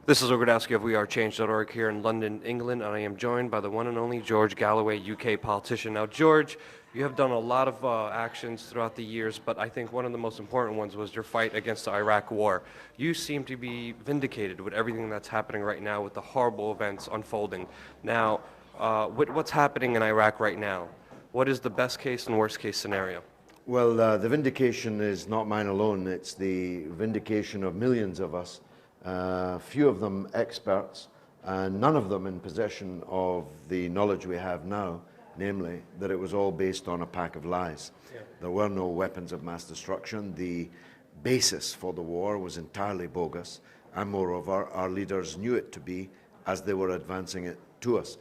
This is Rudkowski of WeAreChange.org here in London, England, and I am joined by the one and only George Galloway, UK politician. Now, George, you have done a lot of actions throughout the years, but I think one of the most important ones was your fight against the Iraq War. You seem to be vindicated with everything that's happening right now, with the horrible events unfolding. Now, with what's happening in Iraq right now, what is the best case and worst case scenario? Well, the vindication is not mine alone. It's the vindication of millions of us. Few of them experts, and none of them in possession of the knowledge we have now, namely that it was all based on a pack of lies. Yeah. There were no weapons of mass destruction. The basis for the war was entirely bogus, and moreover, our leaders knew it to be as they were advancing it to us.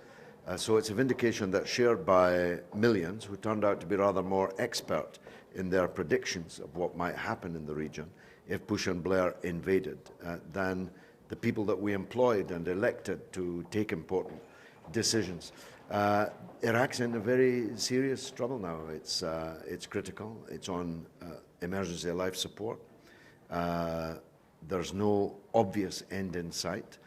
So it's a vindication that's shared by millions who turned out to be rather more expert in their predictions of what might happen in the region if Bush and Blair invaded, than the people that we employed and elected to take important decisions. Iraq's in a very serious trouble now. It's critical. It's on emergency life support. There's no obvious end in sight.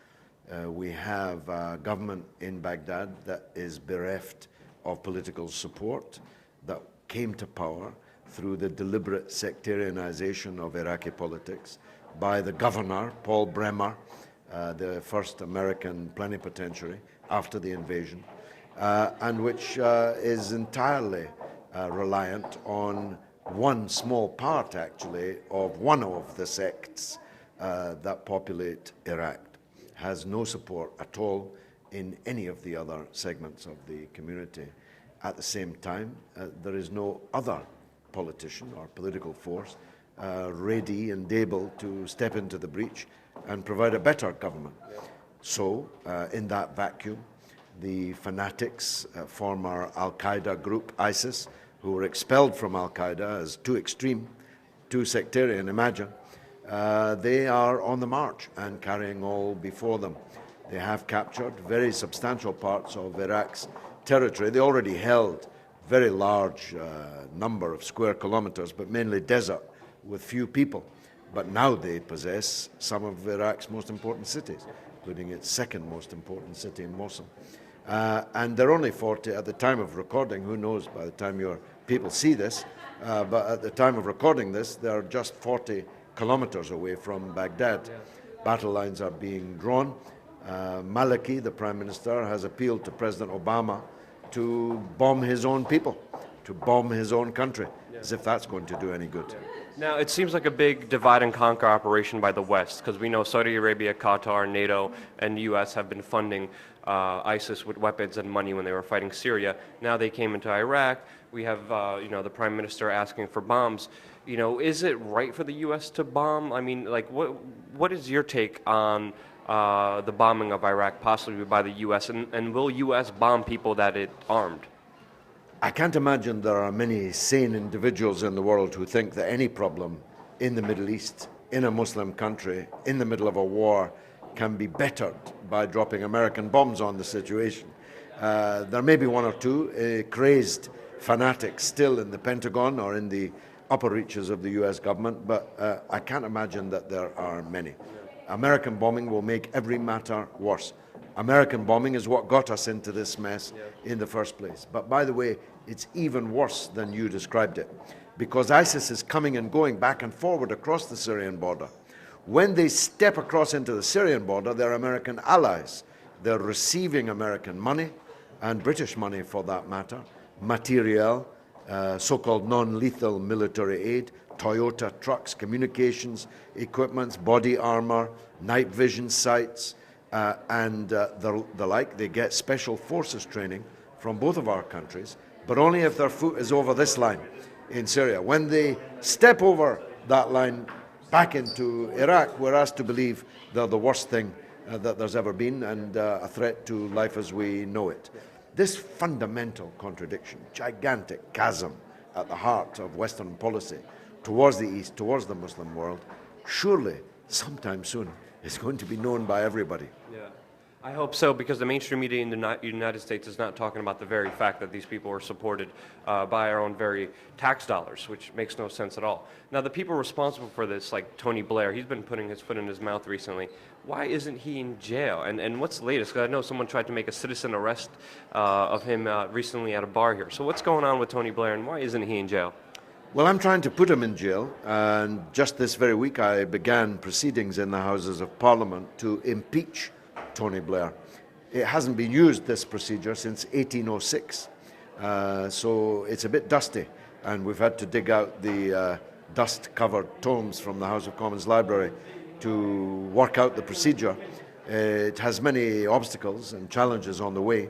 We have a government in Baghdad that is bereft of political support, that came to power through the deliberate sectarianization of Iraqi politics by the governor, Paul Bremer, the first American plenipotentiary after the invasion, and which is entirely reliant on one small part, actually, of one of the sects that populate Iraq. Has no support at all in any of the other segments of the community. At the same time, there is no other politician or political force ready and able to step into the breach and provide a better government. So, in that vacuum, the fanatics, former Al-Qaeda group, ISIS, who were expelled from Al-Qaeda as too extreme, too sectarian, imagine, they are on the march and carrying all before them. They have captured very substantial parts of Iraq's territory. They already held very large number of square kilometers, but mainly desert with few people. But now they possess some of Iraq's most important cities, including its second most important city in Mosul. And they're only 40 at the time of recording. Who knows by the time your people see this, but at the time of recording this, they're just 40 kilometers away from Baghdad. Yeah. Battle lines are being drawn. Maliki, the Prime Minister, has appealed to President Obama to bomb his own people, to bomb his own country, as if that's going to do any good. Yeah. Now, it seems like a big divide and conquer operation by the West, because we know Saudi Arabia, Qatar, NATO, and the U.S. have been funding ISIS with weapons and money when they were fighting Syria. Now they came into Iraq. We have, the Prime Minister asking for bombs. Is it right for the U.S. to bomb? I mean, like, what is your take on the bombing of Iraq, possibly by the U.S., and will U.S. bomb people that it armed? I can't imagine there are many sane individuals in the world who think that any problem in the Middle East, in a Muslim country, in the middle of a war, can be bettered by dropping American bombs on the situation. There may be one or two crazed fanatics still in the Pentagon or in the upper reaches of the U.S. government, but I can't imagine that there are many. American bombing will make every matter worse. American bombing is what got us into this mess in the first place. But by the way, it's even worse than you described it, because ISIS is coming and going back and forward across the Syrian border. When they step across into the Syrian border, they're American allies. They're receiving American money, and British money for that matter, materiel, so-called non-lethal military aid, Toyota trucks, communications equipments, body armor, night vision sights, and the like. They get special forces training from both of our countries, but only if their foot is over this line in Syria. When they step over that line back into Iraq, we're asked to believe they're the worst thing that there's ever been, and a threat to life as we know it. This fundamental contradiction, gigantic chasm at the heart of Western policy towards the East, towards the Muslim world, surely sometime soon is going to be known by everybody. Yeah. I hope so, because the mainstream media in the United States is not talking about the very fact that these people were supported by our own very tax dollars, which makes no sense at all. Now, the people responsible for this, like Tony Blair, he's been putting his foot in his mouth recently. Why isn't he in jail? And what's the latest? Because I know someone tried to make a citizen arrest of him recently at a bar here. So what's going on with Tony Blair, and why isn't he in jail? Well, I'm trying to put him in jail, and just this very week I began proceedings in the Houses of Parliament to impeach Tony Blair. It hasn't been used, this procedure, since 1806, so it's a bit dusty, and we've had to dig out the dust-covered tomes from the House of Commons library to work out the procedure. It has many obstacles and challenges on the way,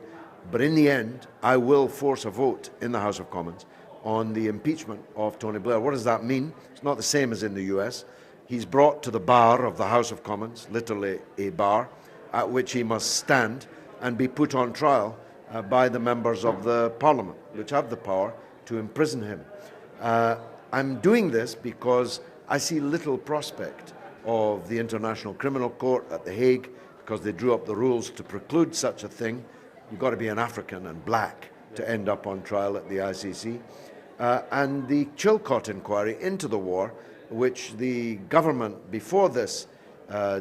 but in the end, I will force a vote in the House of Commons on the impeachment of Tony Blair. What does that mean? It's not the same as in the US. He's brought to the bar of the House of Commons, literally a bar, at which he must stand and be put on trial by the members of the Parliament, which have the power to imprison him. I'm doing this because I see little prospect of the International Criminal Court at The Hague, because they drew up the rules to preclude such a thing. You've got to be an African and black to end up on trial at the ICC. And the Chilcot inquiry into the war, which the government before this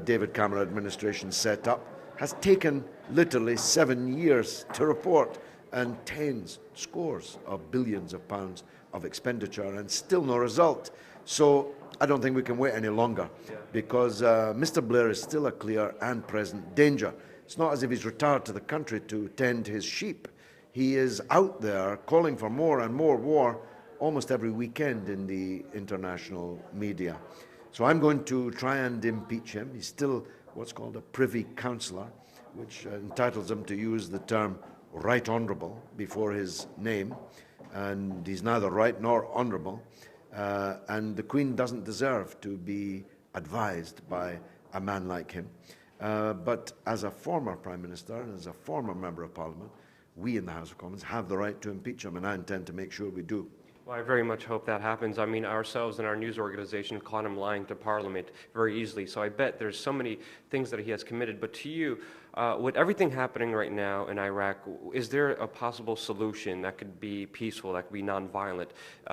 David Cameron administration set up, has taken literally 7 years to report, and scores of billions of pounds of expenditure, and still no result. So I don't think we can wait any longer, because Mr. Blair is still a clear and present danger. It's not as if he's retired to the country to tend his sheep. He is out there calling for more and more war almost every weekend in the international media. So I'm going to try and impeach him. He's still what's called a Privy Councillor, which entitles him to use the term Right Honourable before his name. And he's neither right nor honourable. And the Queen doesn't deserve to be advised by a man like him. But as a former Prime Minister and as a former Member of Parliament, we in the House of Commons have the right to impeach him, and I intend to make sure we do. Well, I very much hope that happens. I mean, ourselves and our news organization caught him lying to Parliament very easily, so I bet there's so many things that he has committed. But to you, with everything happening right now in Iraq, is there a possible solution that could be peaceful, that could be nonviolent?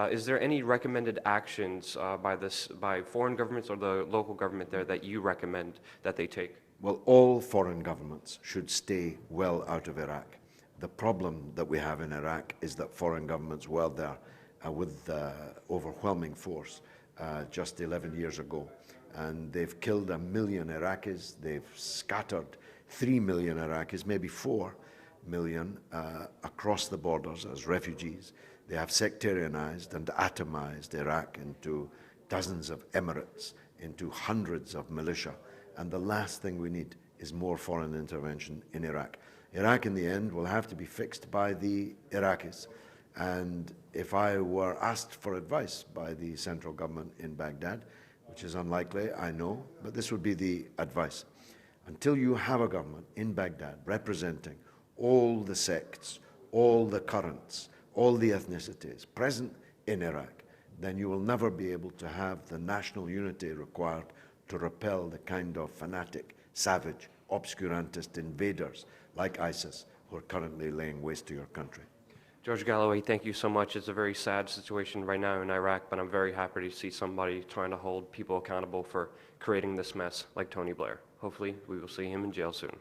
Is there any recommended actions by foreign governments or the local government there that you recommend that they take? Well, all foreign governments should stay well out of Iraq. The problem that we have in Iraq is that foreign governments were there with overwhelming force just 11 years ago. And they've killed 1 million Iraqis. They've scattered 3 million Iraqis, maybe 4 million, across the borders as refugees. They have sectarianized and atomized Iraq into dozens of emirates, into hundreds of militia. And the last thing we need is more foreign intervention in Iraq. Iraq, in the end, will have to be fixed by the Iraqis. And if I were asked for advice by the central government in Baghdad, which is unlikely, I know, but this would be the advice. Until you have a government in Baghdad representing all the sects, all the currents, all the ethnicities present in Iraq, then you will never be able to have the national unity required to repel the kind of fanatic, savage, obscurantist invaders like ISIS who are currently laying waste to your country. George Galloway, thank you so much. It's a very sad situation right now in Iraq, but I'm very happy to see somebody trying to hold people accountable for creating this mess like Tony Blair. Hopefully, we will see him in jail soon.